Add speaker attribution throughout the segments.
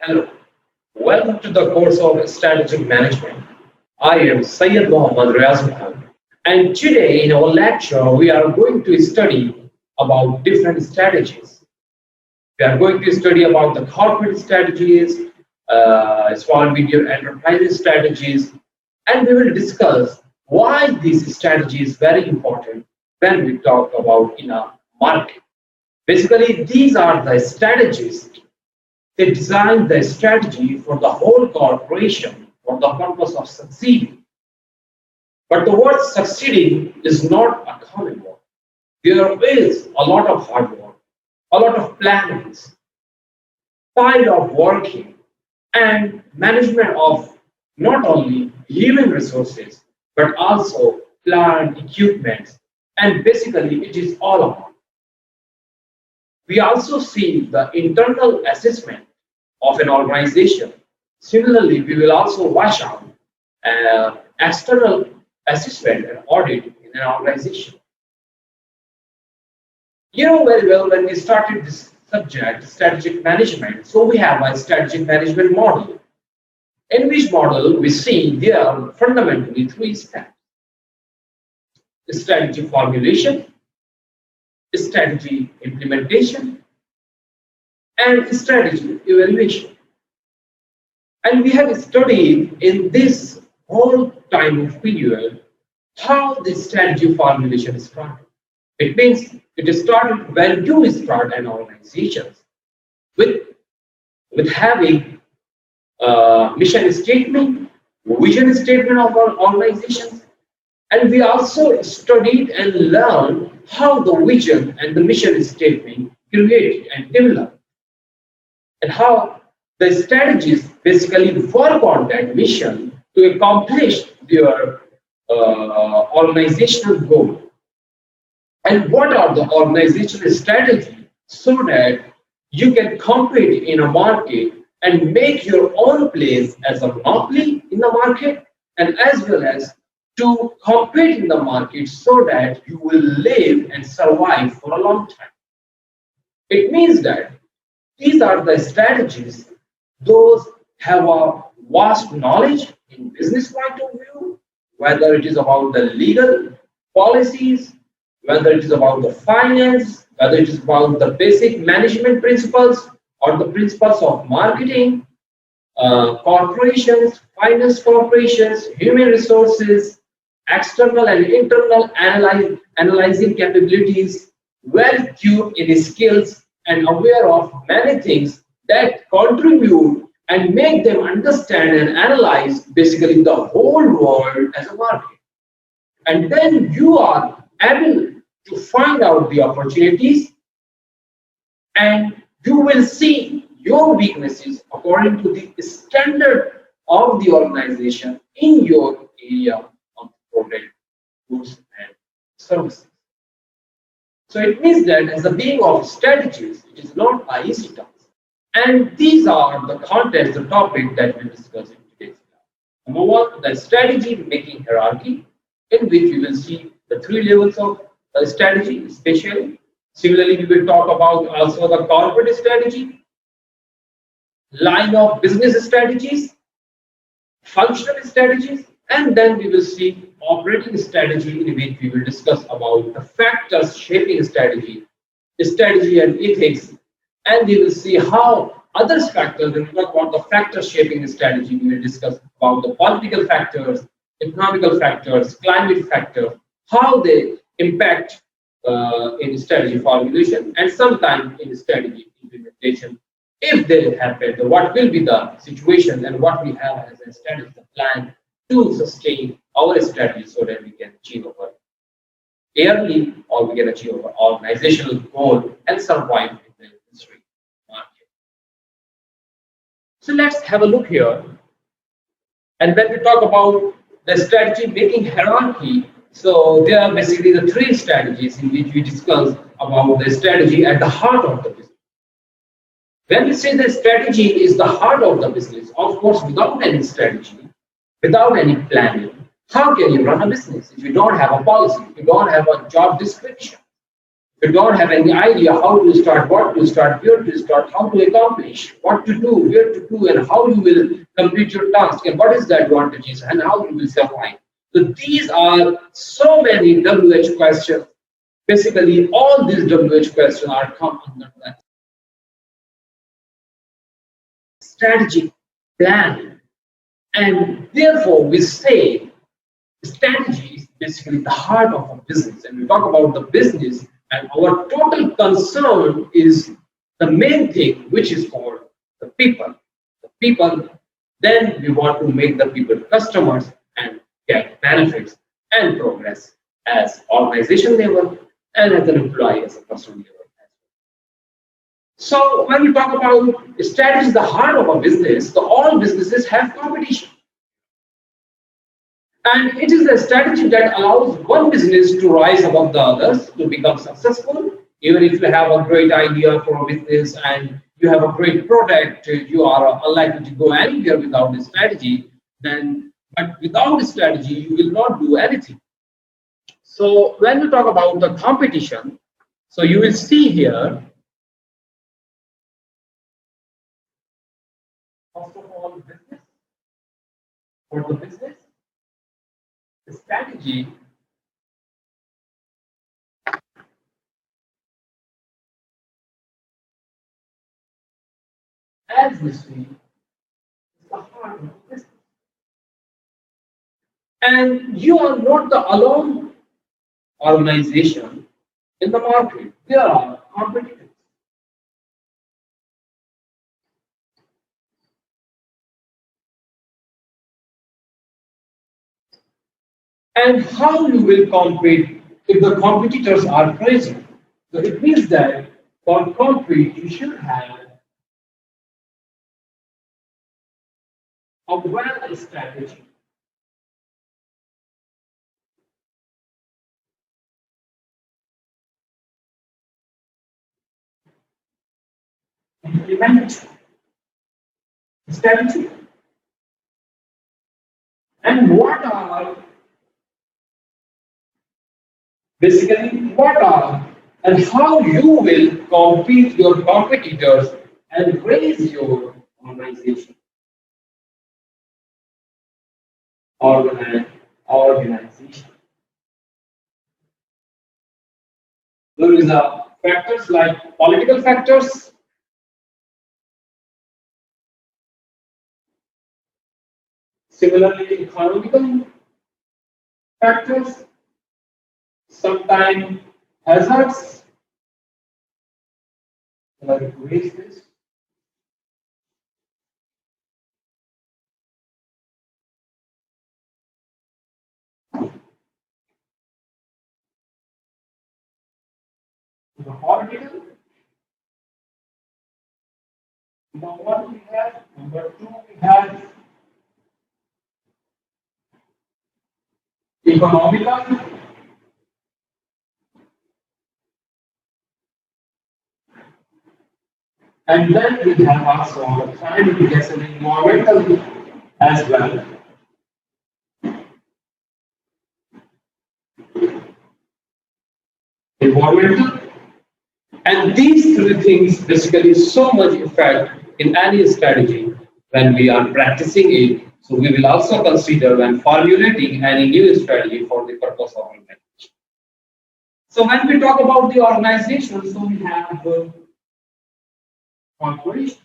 Speaker 1: Hello, welcome to the course of Strategic Management. I am Syed Riaz, and today in our lecture we are going to study about different strategies. We are going to study about the corporate strategies, small medium enterprise strategies, and we will discuss why this strategy is very important when we talk about in a market. Basically, these are the strategies. They design the strategy for the whole corporation for the purpose of succeeding. But the word succeeding is not a common word. There is a lot of hard work, a lot of plannings, pile of working, and management of not only human resources but also plant equipment. And basically, it is all about. We also see the internal assessment of an organization. Similarly, we will also watch out external assessment and audit in an organization. You know very well when we started this subject, strategic management, so we have a strategic management model. In which model we see there are fundamentally three steps: strategy formulation, strategy implementation, and strategy evaluation. And we have studied in this whole time of period how this strategy formulation is started. It means it is started when you start an organization with, with having mission statement, vision statement of our organizations, and we also studied and learned how the vision and the mission statement created and developed, and how the strategies basically work on that mission to accomplish their organizational goal. And what are the organizational strategies so that you can compete in a market and make your own place as a monopoly in the market, and as well as to compete in the market so that you will live and survive for a long time. It means that these are the strategies. Those have a vast knowledge in business point of view, whether it is about the legal policies, whether it is about the finance, whether it is about the basic management principles or the principles of marketing, corporations, finance corporations, human resources, external and internal analyzing capabilities, well tuned in skills and aware of many things that contribute and make them understand and analyze basically the whole world as a market. And then you are able to find out the opportunities, and you will see your weaknesses according to the standard of the organization in your area of product, goods, and services. So it means that as a being of strategies, it is not an easy task. And these are the contents, the topic that we discuss in today's class. Number one, the strategy making hierarchy, in which we will see the three levels of strategy, especially. Similarly, we will talk about also the corporate strategy, line of business strategies, functional strategies, and then we will see operating strategy, in which we will discuss about the factors shaping strategy and ethics, and we will see how other factors, when we talk about the factors shaping strategy, we will discuss about the political factors, economical factors, climate factors, how they impact in strategy formulation and sometimes in strategy implementation. If they happen, what will be the situation and what we have as a strategy plan to sustain our strategy so that we can achieve our yearly or we can achieve our organizational goal and survive in the industry market. So let's have a look here. And when we talk about the strategy making hierarchy, so there are basically the three strategies in which we discuss about the strategy at the heart of the business. When we say the strategy is the heart of the business, of course, without any strategy, without any planning, how can you run a business if you don't have a policy, if you don't have a job description, You don't have any idea how to start, what to start, where to start, how to accomplish, what to do, where to do, and how you will complete your task, and what is the advantages, and how you will survive. So these are so many WH questions. Basically, all these WH questions are come under that strategic plan. And therefore, we say strategy is basically the heart of a business. And we talk about the business, and our total concern is the main thing, which is called the people. The people, then we want to make the people customers and get benefits and progress as organization level and as an employee, as a personal level. So when we talk about strategy is the heart of a business, so all businesses have competition. And it is a strategy that allows one business to rise above the others to become successful. Even if you have a great idea for a business and you have a great product, you are unlikely to go anywhere without a strategy. But without a strategy, you will not do anything. So when we talk about the competition, so you will see here, first of all, business. For the business, the strategy as we see is the heart of the business. And you are not the alone organization in the market. There are competitors. And how you will compete if the competitors are present? So it means that for compete, you should have a well strategy. Implement strategy. And what are and how you will compete your competitors and raise your organization organization. There is a factors like political factors, similarly economical factors, sometimes hazards like waste, the political. Number one we have, number two we have economical, and then we have also the climate gas and environmental as well. Environmental, and these three things basically so much effect in any strategy when we are practicing it. So we will also consider when formulating any new strategy for the purpose of organization. So when we talk about the organization, so we have corporation.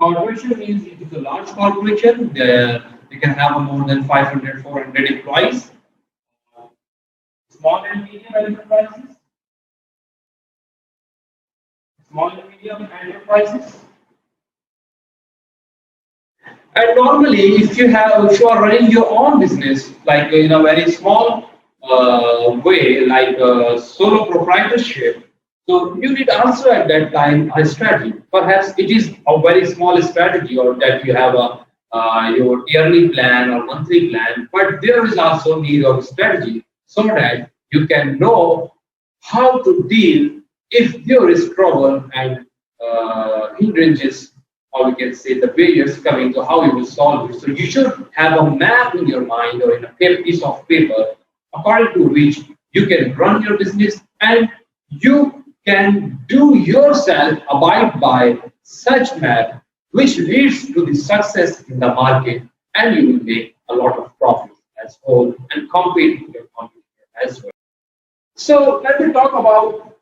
Speaker 1: Corporation means it is a large corporation. They can have more than 500, 400 employees. Small and medium enterprises. Small and medium enterprises. And normally, if you are running your own business, like in a very small way, like solo proprietorship, so you need also at that time a strategy. Perhaps it is a very small strategy, or that you have your yearly plan or monthly plan, but there is also need of strategy so that you can know how to deal if there is trouble and hindrances, or we can say the barriers coming to how you will solve it. So you should have a map in your mind or in a piece of paper according to which you can run your business and you can do yourself abide by such map which leads to the success in the market, and you will make a lot of profit as whole and compete with your competitor as well. So when we talk about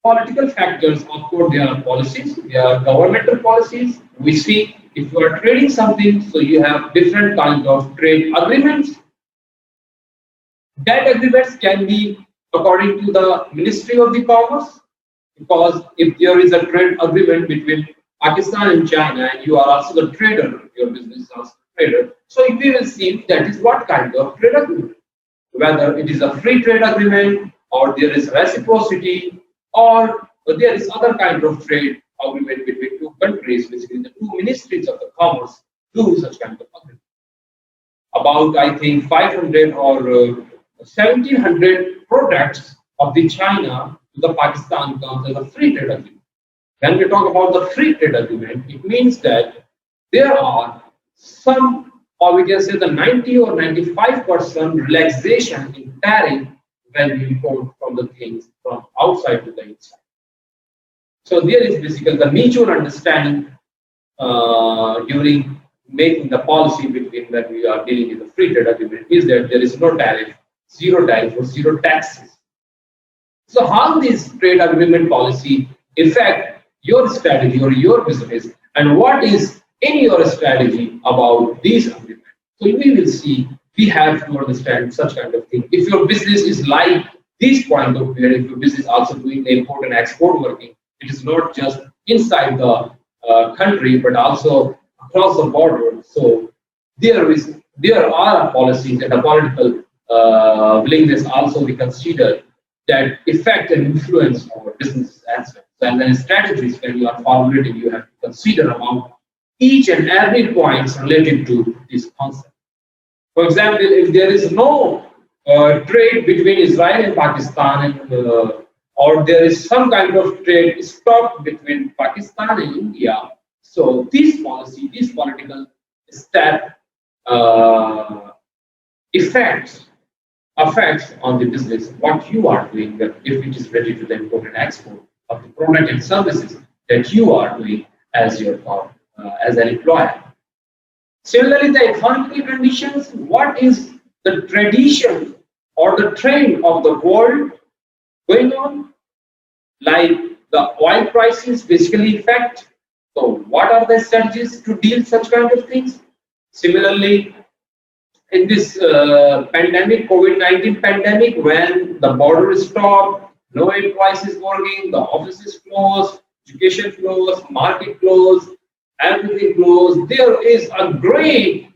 Speaker 1: political factors, of course, there are policies, there are governmental policies. We see if you are trading something, so you have different kinds of trade agreements. That agreements can be according to the Ministry of the Commerce, because if there is a trade agreement between Pakistan and China, and you are also the trader, your business is also the trader, so we will see that is what kind of trade agreement, whether it is a free trade agreement or there is reciprocity or there is other kind of trade agreement between two countries, basically the two ministries of the commerce do such kind of agreement. About I think 500 or 1700 products of the China to the Pakistan comes as a free trade agreement. When we talk about the free trade agreement, it means that there are some, or we can say the 90 or 95% relaxation in tariff when we import from the things from outside to the inside. So there is basically the mutual understanding during making the policy between when we are dealing with the free trade agreement is that there is no tariff or zero taxes. So how this trade agreement policy affect your strategy or your business, and what is in your strategy about these agreements? So we will see, we have to understand such kind of thing. If your business is like this point of view, if your business also doing the import and export working, it is not just inside the country but also across the border. So there are policies and a political willingness also we consider that affect and influence our business as well. So, and then strategies when you are formulating, you have to consider about each and every points related to this concept. For example, if there is no trade between Israel and Pakistan, and, or there is some kind of trade stopped between Pakistan and India, so this policy, this political step affects on the business what you are doing, if it is ready to the import and export of the product and services that you are doing as your as an employer. Similarly, the economic conditions, what is the tradition or the trend of the world going on, like the oil prices basically affect. So what are the strategies to deal such kind of things? Similarly, in this pandemic, COVID-19 pandemic, when the border is stopped, no employees is working, the office is closed, education closed, market closed, everything closed, there is a great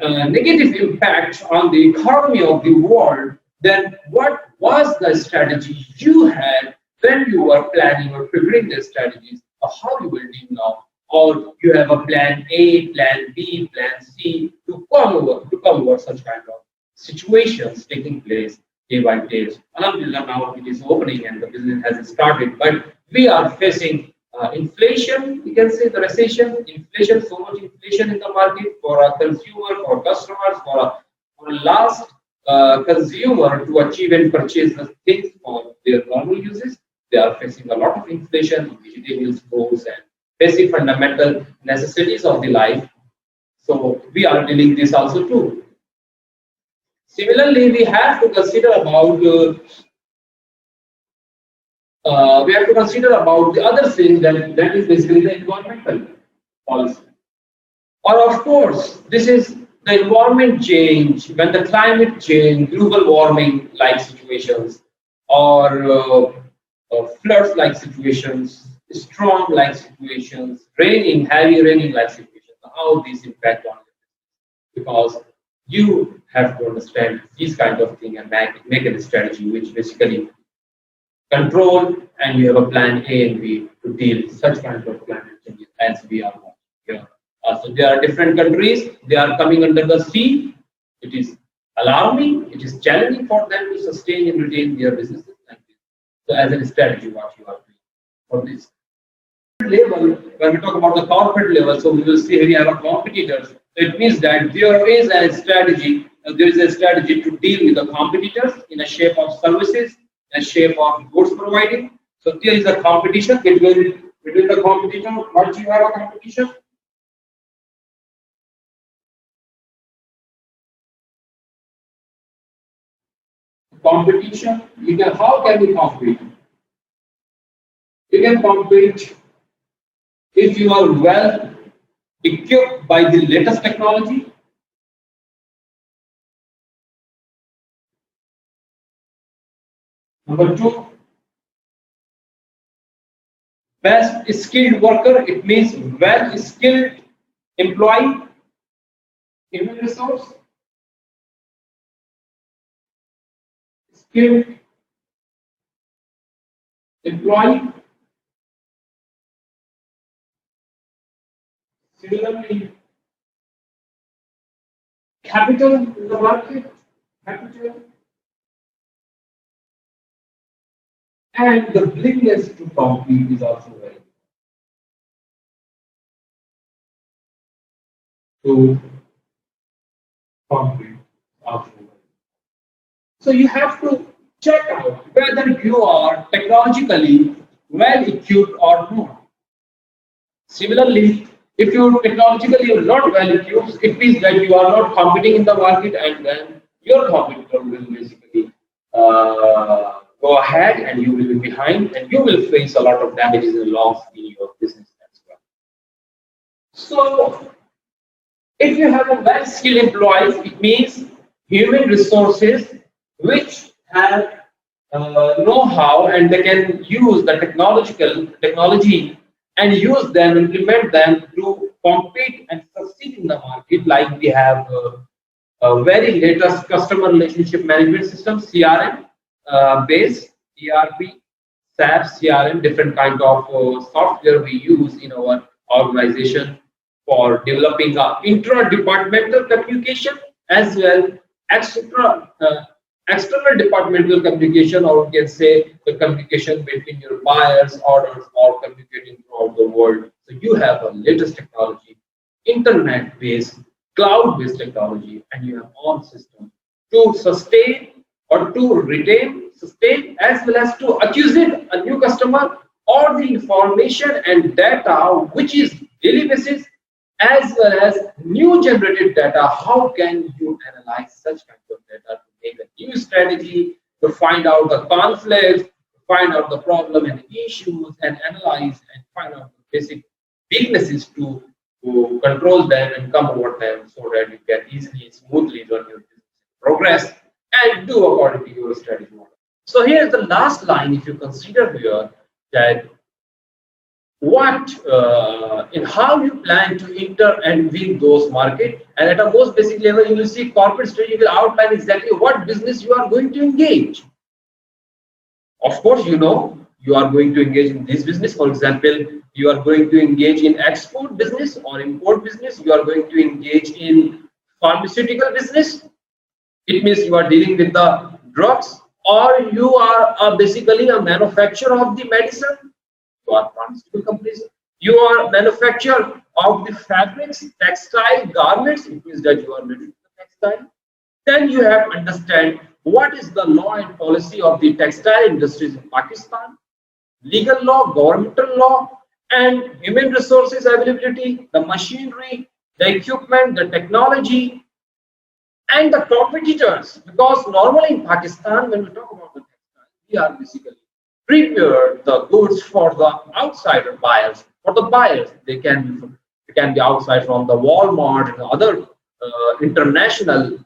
Speaker 1: negative impact on the economy of the world. Then what was the strategy you had when you were planning or preparing the strategies of how you will deal now? Or you have a plan A, plan B, plan C to come over such kind of situations taking place day by day. Alhamdulillah, now it is opening and the business has started, but we are facing inflation, we can say the recession, inflation, so much inflation in the market for a consumer, for customers, for a last consumer to achieve and purchase the things for their normal uses. They are facing a lot of inflation in vegetables, fruits, and basic fundamental necessities of the life. So we are dealing this also too. Similarly, we have to consider about the other thing that is basically the environmental policy. Or of course, this is the environment change, when the climate change, global warming like situations, or floods like situations, storm like situations, raining, heavy raining like situations, how these impact on it. Because you have to understand these kind of things and make a strategy which basically control, and you have a plan A and B to deal with such kind of climate changes as we are here. So there are different countries, they are coming under the sea. It is alarming, it is challenging for them to sustain and retain their businesses. So as a strategy, what you are doing for this level, when we talk about the corporate level, so we will see we have a competitors. So it means that there is a strategy there is a strategy to deal with the competitors in a shape of services, in a shape of goods providing. So there is a competition between the competitor. What you have a competition? Competition. You can how can we compete? You can compete if you are well equipped by the latest technology. Number two, best skilled worker. It means well skilled employee, human resource, skilled employee. Similarly, capital in the market, capital, and the willingness to compete is also very to compete. Also very. So you have to check out whether you are technologically well equipped or not. Similarly, if you technologically are not well equipped, it means that you are not competing in the market, and then your competitor will basically go ahead and you will be behind, and you will face a lot of damages and loss in your business as well. So, if you have a well skilled employees, it means human resources which have know-how and they can use the technology and use them, implement them to compete and succeed in the market. Like we have a very latest customer relationship management system, CRM based, ERP, SAP, CRM, different kind of software we use in our organization for developing intra-departmental communication as well external departmental communication, or we can say the communication between your buyers, orders, or communicating throughout the world. So you have a latest technology, internet-based, cloud-based technology, and you have all systems to sustain or to retain, sustain, as well as to acquire a new customer or the information and data which is daily basis, as well as new generated data. How can you analyze such kind of data to make a new strategy, to find out the conflicts, find out the problem and issues, and analyze and find out the basic weaknesses to control them and come over them, so that you can easily, smoothly run your business, progress, and do according to your strategy model. So here's the last line. If you consider here that what in how you plan to enter and win those markets, and at a most basic level, you will see corporate strategy will outline exactly what business you are going to engage. Of course, you know you are going to engage in this business. For example, you are going to engage in export business or import business. You are going to engage in pharmaceutical business. It means you are dealing with the drugs, or you are basically a manufacturer of the medicine. You are pharmaceutical companies. You are manufacturer of the fabrics, textile, garments. It means that you are related to the textile. Then you have to understand what is the law and policy of the textile industries in Pakistan, legal law, governmental law, and human resources availability, the machinery, the equipment, the technology, and the competitors. Because normally in Pakistan, when we talk about the textile, we are basically prepare the goods for the outsider buyers. For the buyers, they can be outside from the Walmart and other international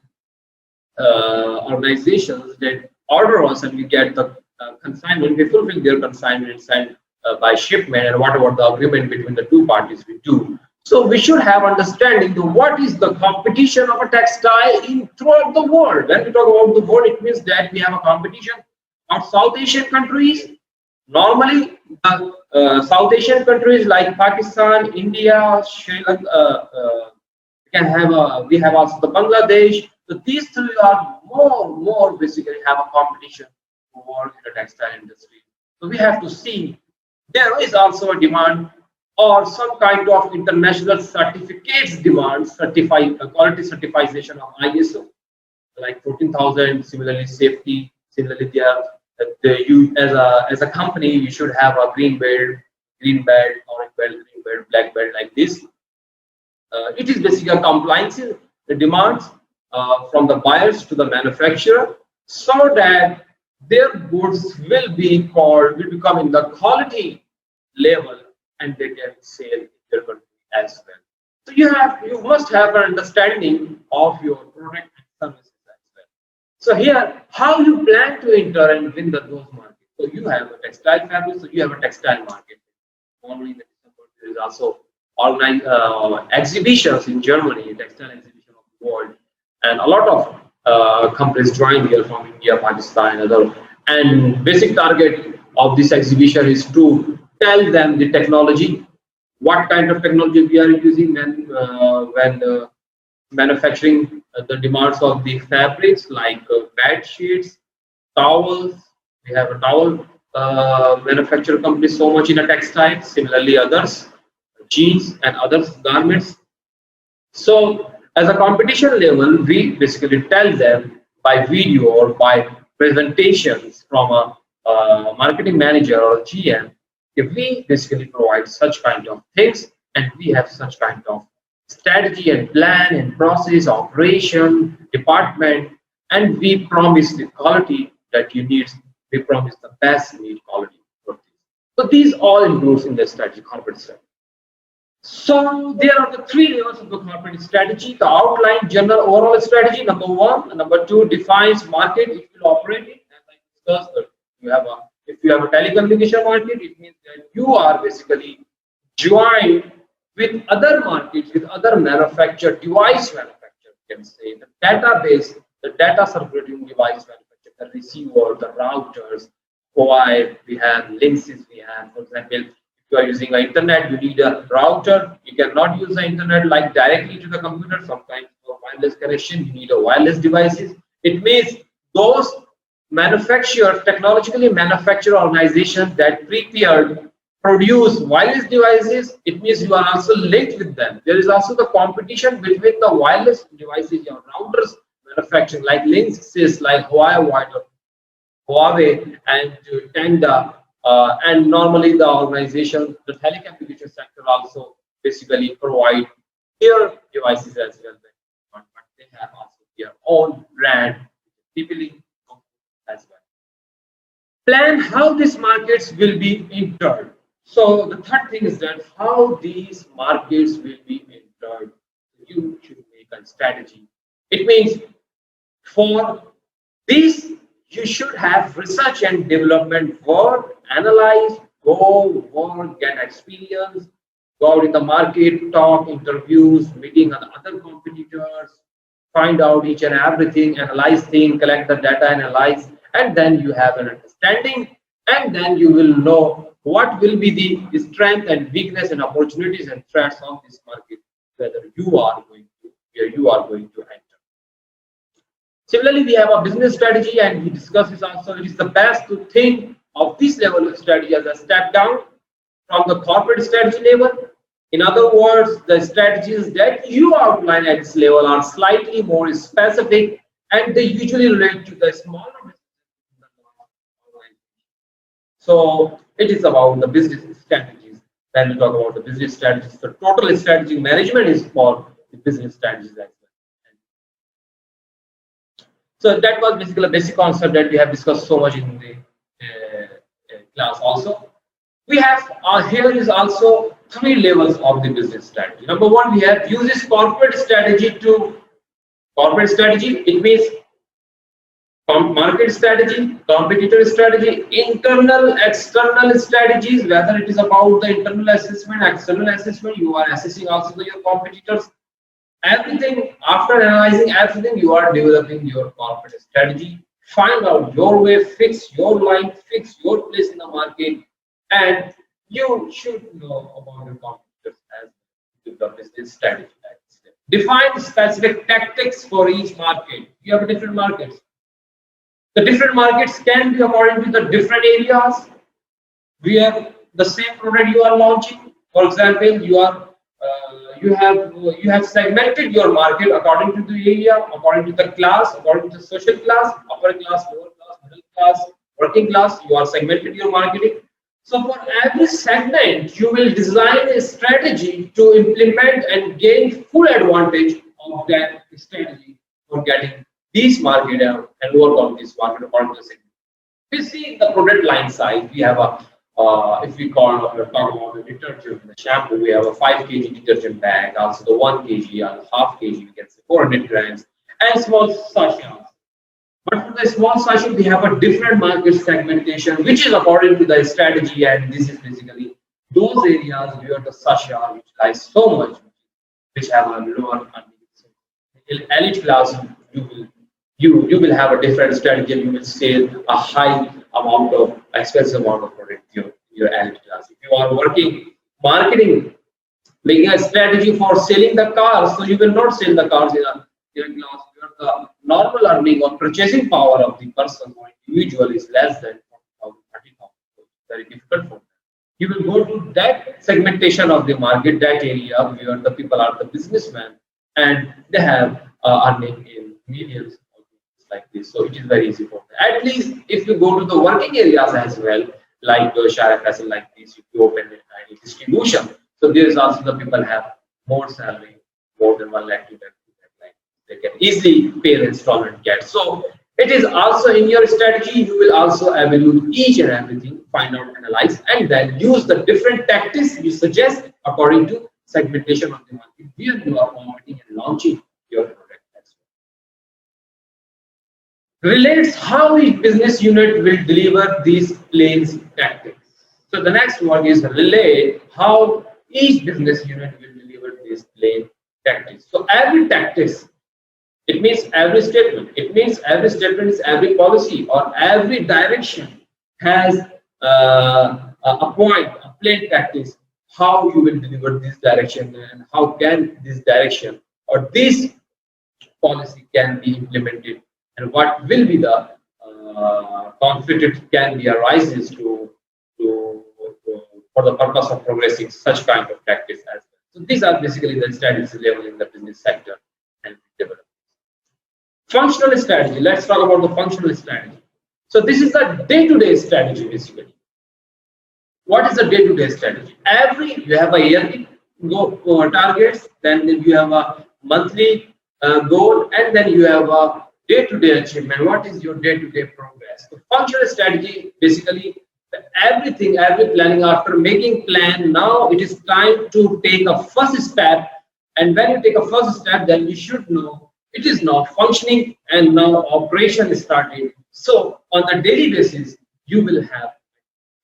Speaker 1: organizations that order us, and we get the consignment. We fulfill their consignment and send by shipment, and whatever the agreement between the two parties we do. So we should have understanding to what is the competition of a textile in throughout the world. When we talk about the world, it means that we have a competition of South Asian countries. Normally, South Asian countries like Pakistan, India, Sri Lanka, we have also the Bangladesh. So these three are more basically have a competition to work in the textile industry. So we have to see there is also a demand or some kind of international certificates demand, quality certification of ISO. like 14,000. Similarly, safety. Similarly, you as a company, you should have a green belt, orange belt, green belt, black belt, like this. It is basically a compliance demands from the buyers to the manufacturer, so that their goods will become in the quality level, and they can sell in their country as well. So you must have an understanding of your product and services as well. So here, how you plan to enter and win those markets. So you have a textile fabric, so you have a textile market. Normally, there is also organized exhibitions in Germany, textile exhibition of the world, and a lot of companies join here from India, Pakistan, and other. And basic target of this exhibition is to tell them the technology, what kind of technology we are using when manufacturing the demands of the fabrics, like bed sheets, towels. We have a towel manufacturer company so much in a textile. Similarly, others, jeans and other garments. So as a competition level, we basically tell them by video or by presentations from a marketing manager or GM, if we basically provide such kind of things, and we have such kind of strategy and plan and process, operation, department, and we promise the quality that you need, we promise the best need quality. So these all includes in the strategy, corporate strategy. So there are the three levels of the corporate strategy: the outline, general, overall strategy. Number one, and number two defines market it will operate in. As I discussed, if you have a telecommunication market, it means that you are basically joined with other markets, with other device manufacturer. You can say the database, the data circulating device manufacturer, the receiver, the routers. Huawei, we have Linksys, we have, for example. If you are using the internet, you need a router. You cannot use the internet like directly to the computer. Sometimes for wireless connection, you need a wireless devices. It means those technologically manufactured organizations that produce wireless devices. It means you are also linked with them. There is also the competition between the wireless devices, your routers manufacturing, like Linksys, like Huawei and Tenda. And normally the organization, the telecommunication sector also basically provide their devices as well, but they have also their own brand, typically as well. Plan how these markets will be entered. So the third thing is that how these markets will be entered. You should make a strategy. It means for this, you should have research and development work, analyze, go, work, get experience, go out in the market, talk, interviews, meeting with other competitors, find out each and everything, analyze things, collect the data, analyze, and then you have an understanding, and then you will know what will be the strength and weakness and opportunities and threats of this market, where you are going to enter. Similarly, we have a business strategy, and we discuss this also. It is the best to think of this level of strategy as a step down from the corporate strategy level. In other words, the strategies that you outline at this level are slightly more specific, and they usually relate to the smaller business. So it is about the business strategies. When we talk about the business strategies, the total strategy management is for the business strategies as well. So that was basically a basic concept that we have discussed so much in the class also. We have, here is also three levels of the business strategy. Number one, we have uses corporate strategy. It means market strategy, competitor strategy, internal, external strategies, whether it is about the internal assessment, external assessment, you are assessing also your competitors. Everything, after analyzing everything, you are developing your corporate strategy. Find out your way, fix your line, fix your place in the market, and you should know about your competitors as the business strategy. Define specific tactics for each market. You have different markets. The different markets can be according to the different areas where the same product you are launching. For example, you are you have segmented your market according to the area, according to the class, according to the social class, upper class, lower class, middle class, working class. You are segmented your marketing. So for every segment, you will design a strategy to implement and gain full advantage of that strategy for getting these market and work on this market according to the segment. We see the product line size. We have a if we talk about the detergent, the shampoo, we have a 5 kg detergent bag, also the 1 kg and half kg, we can say 400 grams, and small sachets. But for the small sachet, we have a different market segmentation, which is according to the strategy, and this is basically those areas where the sachet utilized so much, which have a lower earnings. In elite class, you will you will have a different strategy, and you will sell a high amount of expensive amount of product your elite class. If you are working marketing, making a strategy for selling the cars, so you will not sell the cars in a class where the normal earning or purchasing power of the person or individual is less than 40,000, 30,000. So it's very difficult for them. You will go to that segmentation of the market, that area where the people are the businessmen and they have earning in millions of like this. So it is very easy for them. At least if you go to the working areas as well, like the share vessel like this, if you open a distribution, so there is also the people have more salary, more than 1 lakh to that, like they can easily pay the installment get. So it is also in your strategy, you will also evaluate each and everything, find out, analyze, and then use the different tactics you suggest according to segmentation of the market where you are promoting and launching your product as well. Relates how each business unit will deliver these plains tactics. So the next one is relate how each business unit will deliver these plain tactics. So every tactics, it means every statement. It means every statement is every policy or every direction has a point, a plain tactics, how you will deliver this direction and how can this direction or this policy can be implemented and what will be the conflict it can be arises to for the purpose of progressing such kind of practice as well. So these are basically the strategy level in the business sector and development. Functional strategy. Let's talk about the functional strategy. So this is the day-to-day strategy basically. What is the day-to-day strategy? You have a yearly targets, then you have a monthly goal, and then you have a day-to-day achievement. What is your day-to-day progress? The functional strategy basically everything, every planning after making plan. Now it is time to take a first step, and when you take a first step, then you should know it is now functioning and now operation is started. So on a daily basis, you will have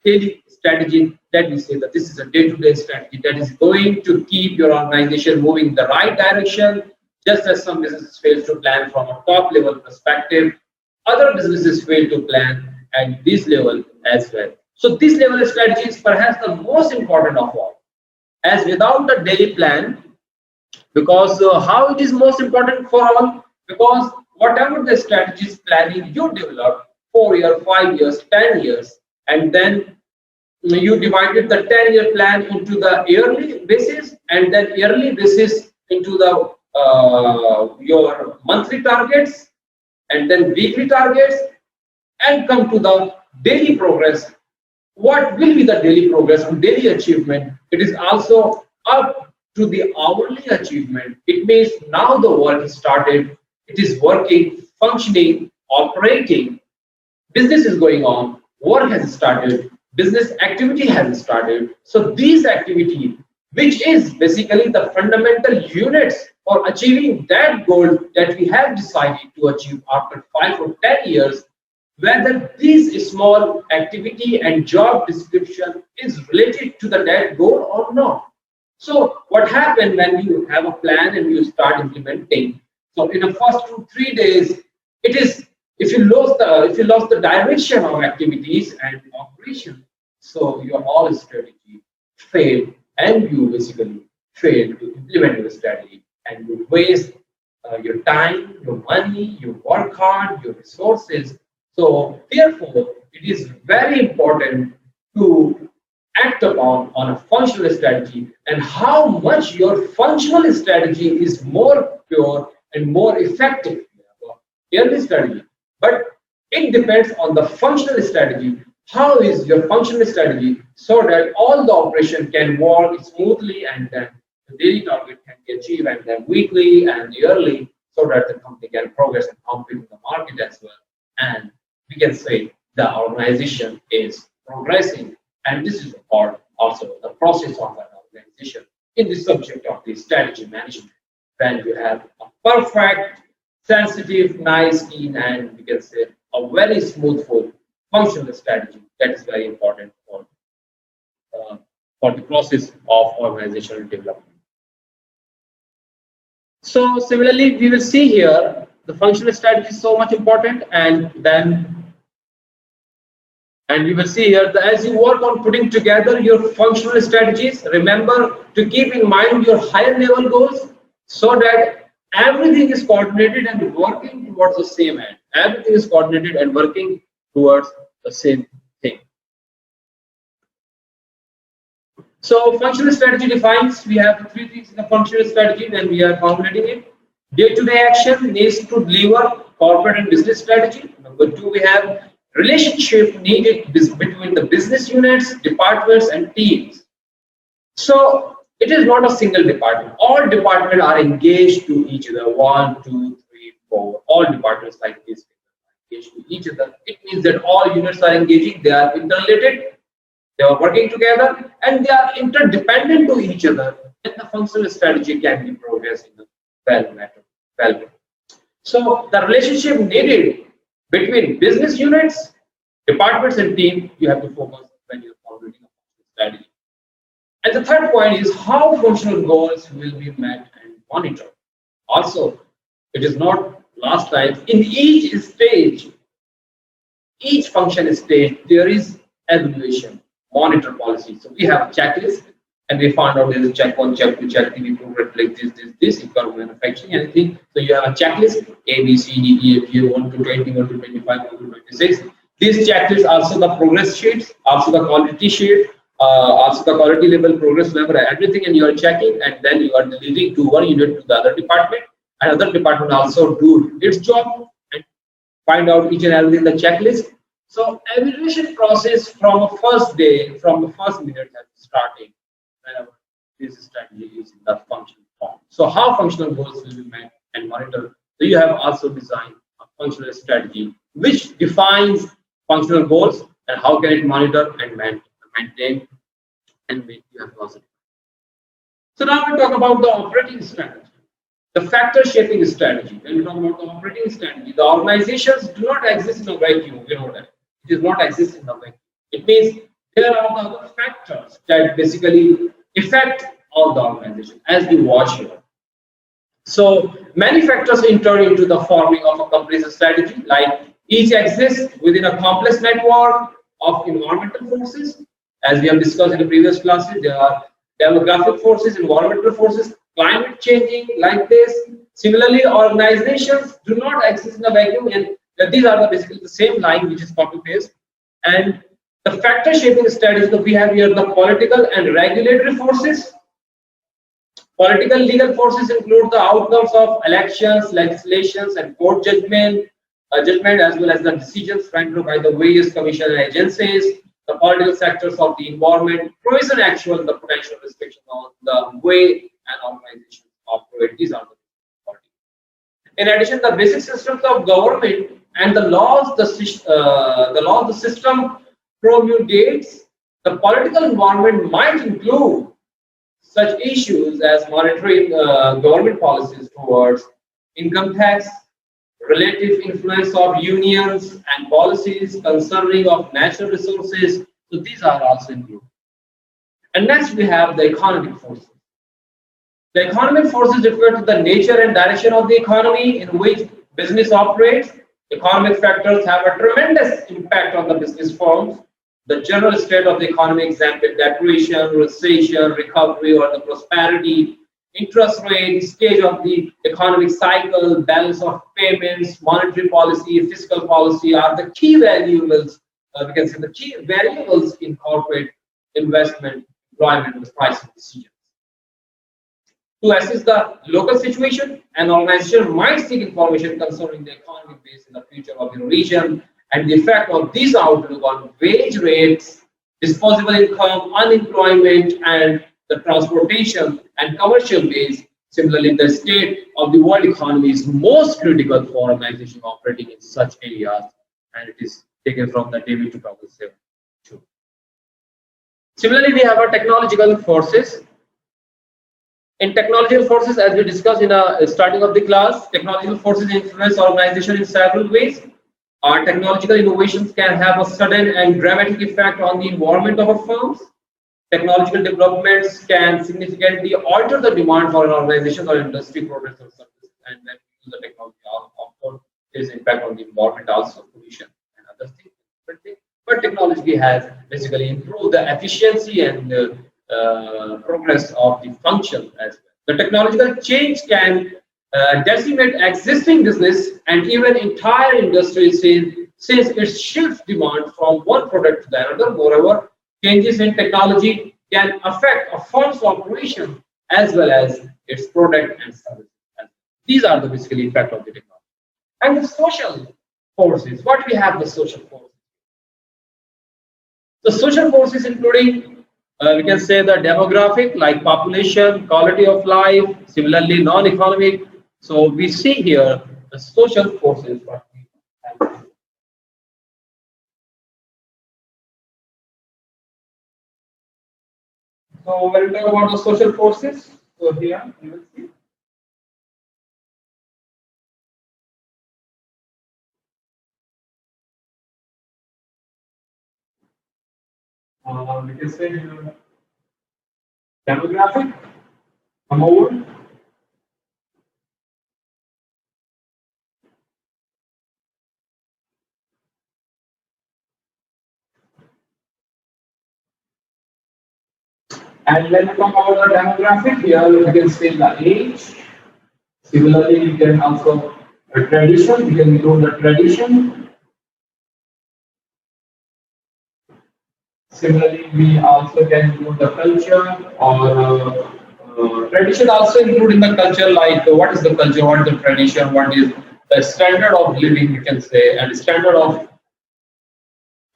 Speaker 1: daily strategy that we say that this is a day-to-day strategy that is going to keep your organization moving in the right direction. Just as some businesses fail to plan from a top level perspective, other businesses fail to plan at this level as well. So this level of strategy is perhaps the most important of all. As without a daily plan, because how it is most important for all, because whatever the strategies planning you develop 4 years, 5 years, 10 years, and then you divided the 10-year plan into the yearly basis, and then yearly basis into the your monthly targets, and then weekly targets, and come to the daily progress. What will be the daily progress and daily achievement? It is also up to the hourly achievement. It means now the work is started, it is working, functioning, operating, business is going on, work has started, business activity has started. So these activity, which is basically the fundamental units for achieving that goal that we have decided to achieve after 5 or 10 years, whether this small activity and job description is related to the that goal or not. So what happens when you have a plan and you start implementing? So in the first 2-3 days, it is if you lost the direction of activities and operation, so your whole strategy failed, and you basically fail to implement your strategy, and you waste your time, your money, you work hard, your resources. So therefore, it is very important to act upon on a functional strategy, and how much your functional strategy is more pure and more effective. Yearly strategy, but it depends on the functional strategy. How is your functional strategy so that all the operation can work smoothly, and then the daily target can be achieved, and then weekly and yearly, so that the company can progress and compete in the market as well. And we can say the organization is progressing, and this is a part also the process of an organization in the subject of the strategy management. When you have a perfect, sensitive, nice team, and we can say a very smoothful functional strategy, that is very important for the process of organizational development. So similarly, we will see here the functional strategy is so much important, and we will see here that as you work on putting together your functional strategies, remember to keep in mind your higher level goals, so that everything is coordinated and working towards the same end. Everything is coordinated and working towards the same thing. So functional strategy defines, we have three things in the functional strategy when we are formulating it. Day-to-day action needs to deliver corporate and business strategy. Number two, we have relationship needed between the business units, departments, and teams. So it is not a single department. All departments are engaged to each other. 1, 2, 3, 4. All departments like this are engaged to each other. It means that all units are engaging. They are interrelated. They are working together, and they are interdependent to each other. And the functional strategy can be progressed in a well way. So the relationship needed between business units, departments, and team, you have to focus when you are formulating a functional strategy. And the third point is how functional goals will be met and monitored. Also, it is not last time, in each stage, each function stage, there is evaluation, monitor policy. So we have a checklist, and we found out there is check 1, check 2, check 3, we progress like this, if you are manufacturing anything. So you have a checklist, A, B, C, D, E, F, G, 1 to 20, 1 to 25, 1 to 26. These checklists also the progress sheets, also the quality sheet, also the quality level, progress level, everything, and you are checking, and then you are deleting to one unit to the other department, and other department also do its job and find out each and everything in the checklist. So evaluation process from the first day, from the first minute has started whenever this strategy is in the functional form. So how functional goals will be met and monitored? So you have also designed a functional strategy which defines functional goals and how can it monitor and maintain and make you have positive. So now we talk about the operating strategy, the factor shaping strategy. When we talk about the operating strategy, the organizations do not exist in a vacuum. You know that it does not exist in a vacuum. It means there are the other factors that basically affect all the organization, as we watch here. So many factors enter into the forming of a company's strategy, like each exists within a complex network of environmental forces. As we have discussed in the previous classes, there are demographic forces, environmental forces, climate changing like this. Similarly, organizations do not exist in a vacuum, and these are basically the same line which is copy paste. And the factor shaping strategy that we have here, the political and regulatory forces. Political legal forces include the outcomes of elections, legislations, and court judgment, as well as the decisions rendered by the various commission and agencies. The political sectors of the environment, provision actual, the potential restriction on the way an organization operates. These are the political. In addition, the basic systems of government and the laws, the system promulgates. The political environment might include such issues as monitoring government policies towards income tax, relative influence of unions, and policies concerning of natural resources. So these are also included. And next we have the economic forces. The economic forces refer to the nature and direction of the economy in which business operates. Economic factors have a tremendous impact on the business firms. The general state of the economy, example, depression, recession, recovery, or the prosperity, interest rate, stage of the economic cycle, balance of payments, monetary policy, fiscal policy are the key variables. We can say the key variables in corporate investment, employment, and pricing decisions. To assess the local situation, an organization might seek information concerning the economic base in the future of the region and the effect of these outlook on wage rates, disposable income, unemployment, and the transportation and commercial base. Similarly, the state of the world economy is most critical for organizations operating in such areas, and it is taken from the David 2007. Similarly, we have our technological forces. In technological forces, as we discussed in the starting of the class, technological forces influence organization in several ways. Our technological innovations can have a sudden and dramatic effect on the environment of our firms. Technological developments can significantly alter the demand for an organization or industry products or services, and when we use the technology, of course, there is impact on the environment also, pollution and other things. But technology has basically improved the efficiency and progress of the function as well. The technological change can decimate existing business and even entire industries since it shifts demand from one product to the another. Moreover, changes in technology can affect a firm's operation as well as its product and service. These are the basically effect of the technology. And the social forces. What we have the social forces? The social forces including we can say the demographic like population, quality of life, similarly non-economic. So we see here the social forces what we have. So when we talk about the social forces, so here you will see. We can say demographic, number one. And when we talk about the demographic, here we can say the age. Similarly, we can also tradition. We can include the tradition. Similarly, we also can include the culture or tradition also including the culture like what is the culture, what is the tradition, what is the standard of living we can say and standard of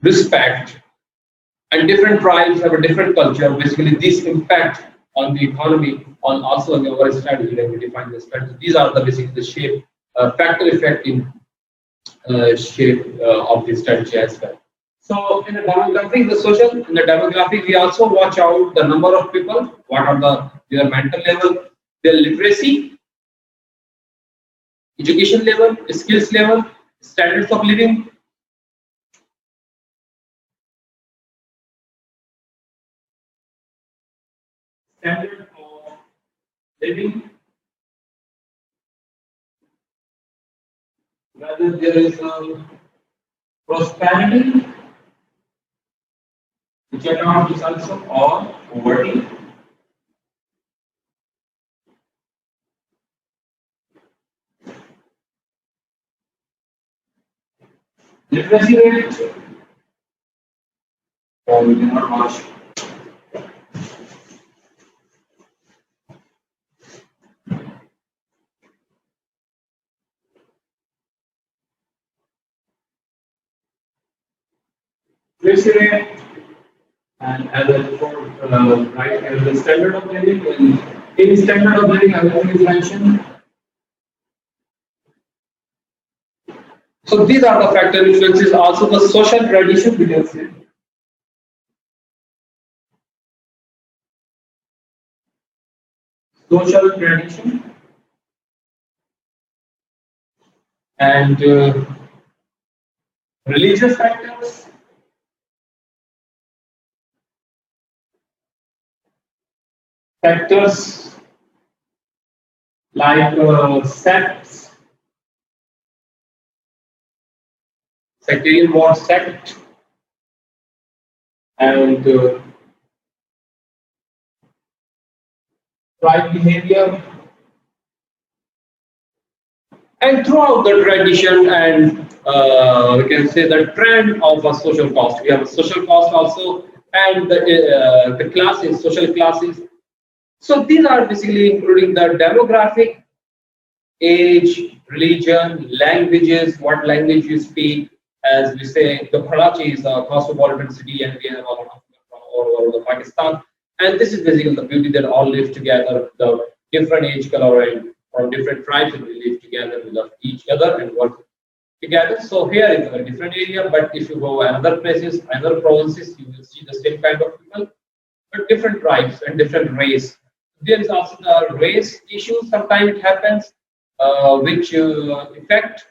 Speaker 1: respect, and different tribes have a different culture. Basically, this impact on the economy, on also on our strategy when we define the strategy. These are the basically the shape factor effect in shape of the strategy as well. So in the demographic, the social, in the demographic, we also watch out the number of people, what are their mental level, their literacy, education level, skills level, standards of living. Standard of living, whether there is a prosperity, which account is also or poverty. Literacy rate, or we cannot watch. Literacy rate. And as I before, right, as the standard of living, in standard of living, everything is mentioned. So these are the factor influences. Also the social tradition, we can say. Social tradition and religious factors. Factors like sects, sectarian war sect, and tribe behavior, and throughout the tradition and we can say the trend of a social cost. We have a social cost also and the classes, social classes. So these are basically including the demographic, age, religion, languages, what language you speak. As we say, the Karachi is a cosmopolitan city, and we have a lot of people from all over the Pakistan. And this is basically the beauty that all live together, the different age, color, and from different tribes, and we live together, we love each other and work together. So here is a very different area, but if you go another places, another provinces, you will see the same kind of people, but different tribes and different race. There is also the race issue. Sometimes it happens, which affect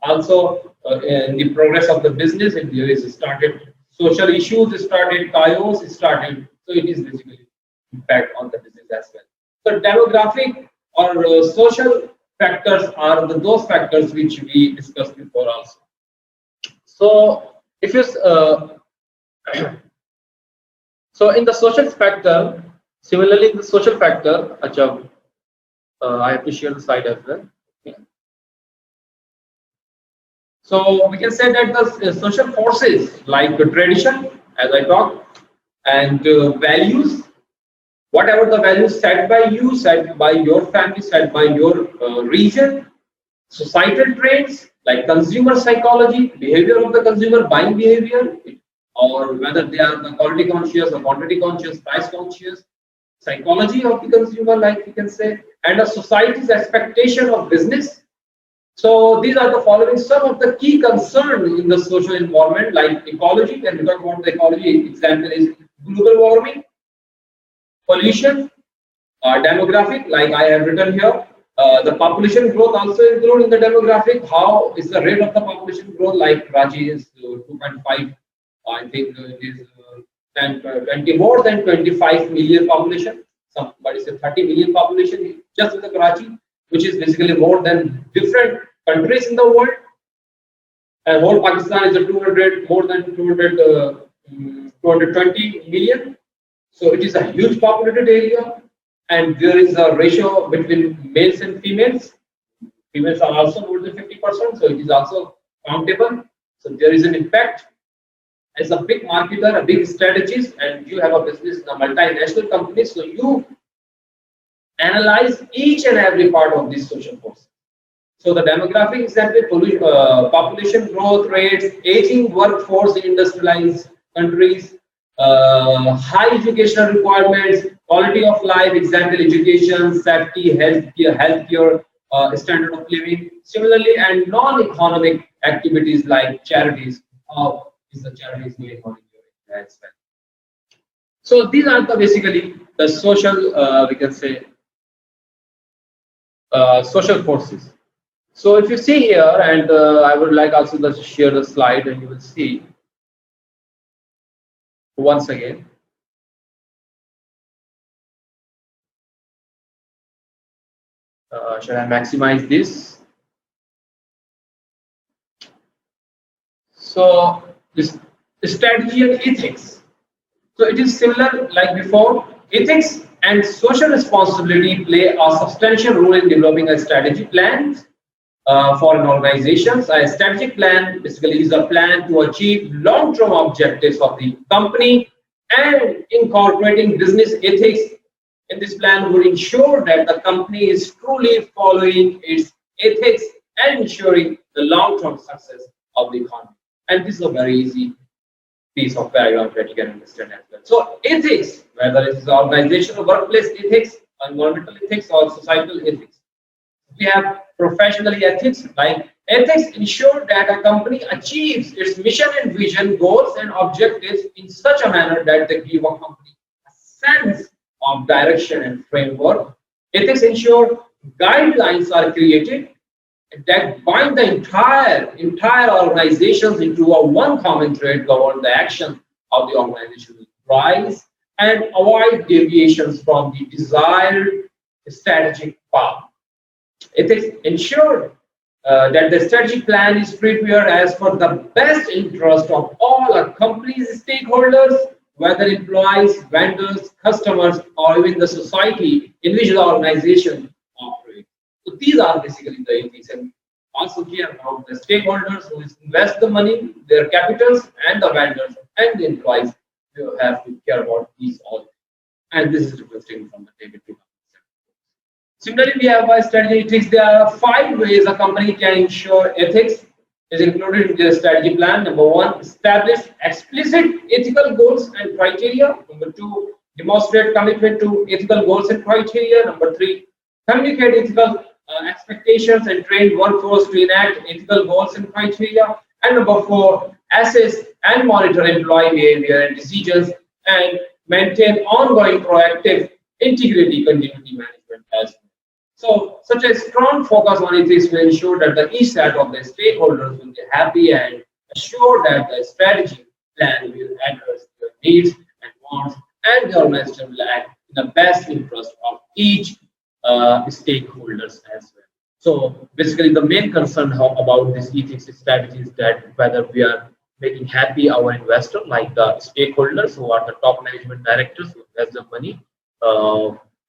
Speaker 1: also in the progress of the business. And there is started social issues, started chaos, started. So it is basically impact on the business as well. So demographic or social factors are those factors which we discussed before also. So if you so in the social factor, similarly in the social factor, I have to share the slide as well. Okay. So we can say that the social forces like the tradition, as I talked, and values, whatever the values set by you, set by your family, set by your region, societal traits like consumer psychology, behavior of the consumer, buying behavior, or whether they are the quality conscious or quantity conscious, price conscious, psychology of the consumer, like we can say, and a society's expectation of business. So these are the following some of the key concerns in the social environment, like ecology. When we talk about the ecology, example is global warming, pollution, demographic, like I have written here. The population growth also included in the demographic. How is the rate of the population growth? Like Karachi is 2.5, I think it is 20 more than 25 million population. Somebody said 30 million population just in the Karachi, which is basically more than different countries in the world. And whole Pakistan is a 200, more than 220 million. So it is a huge populated area, and there is a ratio between males and females. Females are also more than 50%, so it is also countable. So there is an impact. As a big marketer, a big strategist, and you have a business in a multinational company, so you analyze each and every part of this social force. So the demographic example, population growth rates, aging workforce in industrialized countries, high educational requirements, quality of life, example education, safety, healthcare, standard of living. Similarly, and non-economic activities like charities. How is the charities going on in your area as well? So these are the basically the social, we can say, social forces. So if you see here, and I would like also to share the slide, and you will see once again. Should I maximize this? So this strategy and ethics. So it is similar like before. Ethics and social responsibility play a substantial role in developing a strategy plan for an organization. A strategic plan basically is a plan to achieve long-term objectives of the company, and incorporating business ethics in this plan would ensure that the company is truly following its ethics and ensuring the long-term success of the economy. And this is a very easy piece of background that you can understand as well. So ethics, whether it is organizational workplace ethics, environmental ethics, or societal ethics. We have professional ethics, like ethics ensure that a company achieves its mission and vision, goals and objectives in such a manner that they give a company a sense of direction and framework. Ethics ensure guidelines are created that bind the entire organizations into a one common thread, govern the action of the organizational rise and avoid deviations from the desired strategic path. Ethics ensure that the strategic plan is prepared as per the best interest of all a company's stakeholders, whether employees, vendors, customers, or even the society in which the organization operates. So these are basically the ethics, and also care about the stakeholders who invest the money, their capitals, and the vendors and the employees. you have to care about these all. And this is requesting from the David. Similarly, we have a strategy ethics. There are 5 ways a company can ensure ethics is included in their strategy plan. Number 1, establish explicit ethical goals and criteria. Number 2, demonstrate commitment to ethical goals and criteria. Number 3, communicate ethical expectations and train workforce to enact ethical goals and criteria. And number 4, assess and monitor employee behavior and decisions and maintain ongoing proactive integrity continuity management as well. So, such a strong focus on ethics will ensure that each set of the stakeholders will be happy and assure that the strategy plan will address their needs and wants, and the organization will act in the best interest of each stakeholders as well. So, basically, the main concern about this ethics strategy is that whether we are making happy our investor, like the stakeholders who are the top management directors who has the money.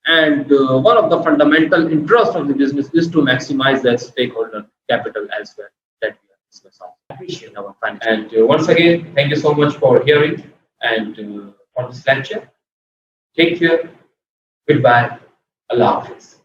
Speaker 1: One of the fundamental interests of the business is to maximize that stakeholder capital as well that we are discussing. Appreciate our fund. And once again, thank you so much for hearing and for this lecture. Take care. Goodbye. Allah Hafiz.